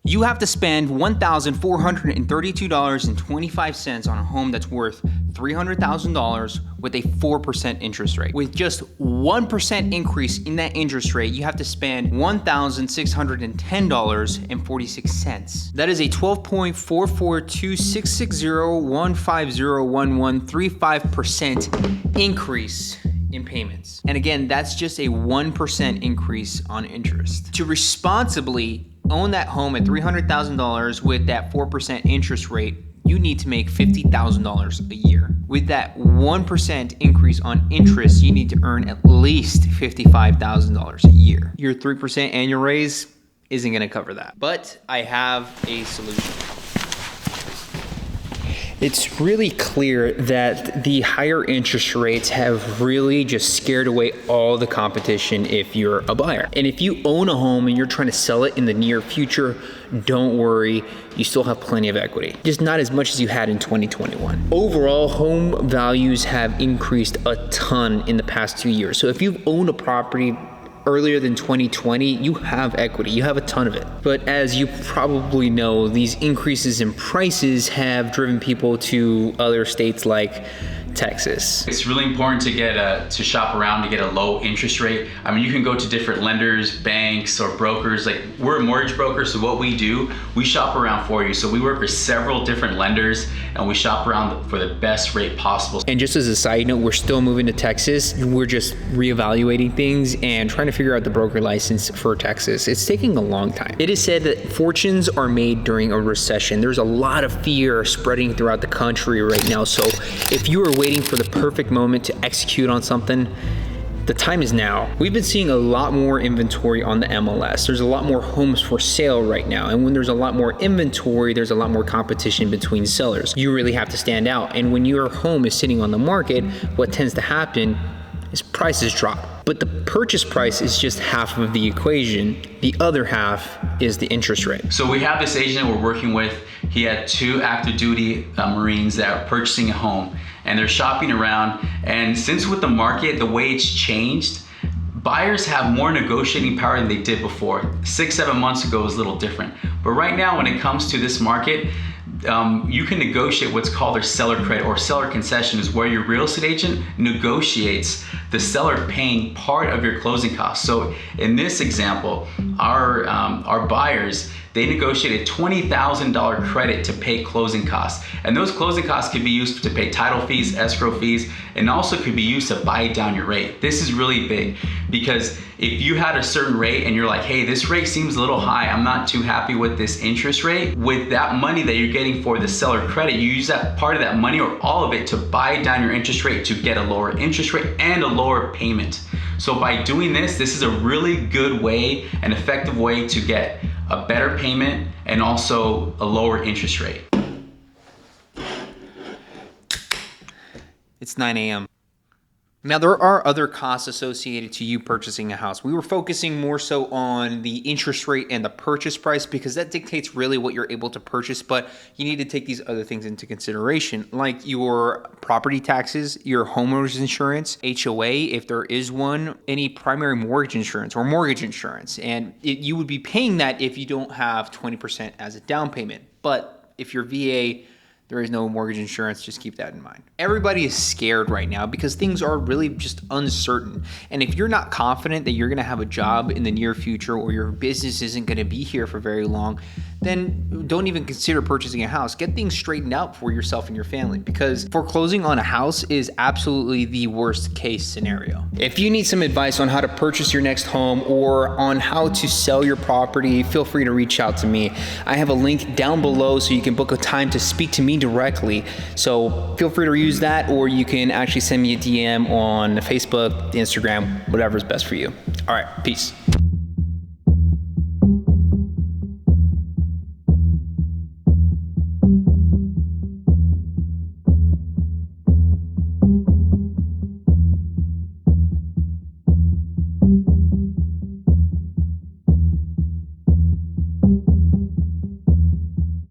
You have to spend $1,432.25 on a home that's worth $300,000 with a 4% interest rate. With just 1% increase in that interest rate, you have to spend $1,610.46. That is a 12.4426601501135% increase in payments. And again, that's just a 1% increase on interest. To responsibly own that home at $300,000 with that 4% interest rate, you need to make $50,000 a year. With that 1% increase on interest, you need to earn at least $55,000 a year. Your 3% annual raise isn't gonna cover that. But I have a solution. It's really clear that the higher interest rates have really just scared away all the competition if you're a buyer. And if you own a home and you're trying to sell it in the near future, don't worry, you still have plenty of equity. Just not as much as you had in 2021. Overall, home values have increased a ton in the past 2 years. So if you've owned a property earlier than 2020, you have equity, you have a ton of it. But as you probably know, these increases in prices have driven people to other states like Texas. It's really important to shop around to get a low interest rate. I mean, you can go to different lenders, banks, or brokers. Like, we're a mortgage broker, so what we do, we shop around for you. So we work with several different lenders and we shop around for the best rate possible. And just as a side note, we're still moving to Texas. We're just reevaluating things and trying to figure out the broker license for Texas. It's taking a long time. It is said that fortunes are made during a recession. There's a lot of fear spreading throughout the country right now. So if you are waiting for the perfect moment to execute on something, the time is now. We've been seeing a lot more inventory on the MLS. There's a lot more homes for sale right now. And when there's a lot more inventory, there's a lot more competition between sellers. You really have to stand out. And when your home is sitting on the market, what tends to happen is prices drop. But the purchase price is just half of the equation. The other half is the interest rate. So we have this agent we're working with. He had 2 active duty Marines that are purchasing a home, and they're shopping around. And since with the market, the way it's changed, buyers have more negotiating power than they did before. 6-7 months ago was a little different. But right now, when it comes to this market, you can negotiate what's called their seller credit or seller concessions, where your real estate agent negotiates the seller paying part of your closing costs. So in this example, our buyers, they negotiated $20,000 credit to pay closing costs. And those closing costs could be used to pay title fees, escrow fees, and also could be used to buy down your rate. This is really big because if you had a certain rate and you're like, hey, this rate seems a little high, I'm not too happy with this interest rate, with that money that you're getting for the seller credit, you use that part of that money or all of it to buy down your interest rate to get a lower interest rate and a lower payment. So by doing this is a really good way, an effective way to get a better payment and also a lower interest rate. It's 9 a.m. Now, there are other costs associated to you purchasing a house. We were focusing more so on the interest rate and the purchase price because that dictates really what you're able to purchase, but you need to take these other things into consideration, like your property taxes, your homeowner's insurance, HOA, if there is one, any primary mortgage insurance or mortgage insurance. And you would be paying that if you don't have 20% as a down payment. But if you're VA, there is no mortgage insurance, just keep that in mind. Everybody is scared right now because things are really just uncertain. And if you're not confident that you're gonna have a job in the near future or your business isn't gonna be here for very long, then don't even consider purchasing a house. Get things straightened out for yourself and your family because foreclosing on a house is absolutely the worst case scenario. If you need some advice on how to purchase your next home or on how to sell your property, feel free to reach out to me. I have a link down below so you can book a time to speak to me directly. So feel free to use that, or you can actually send me a DM on Facebook, Instagram, whatever's best for you. All right, peace.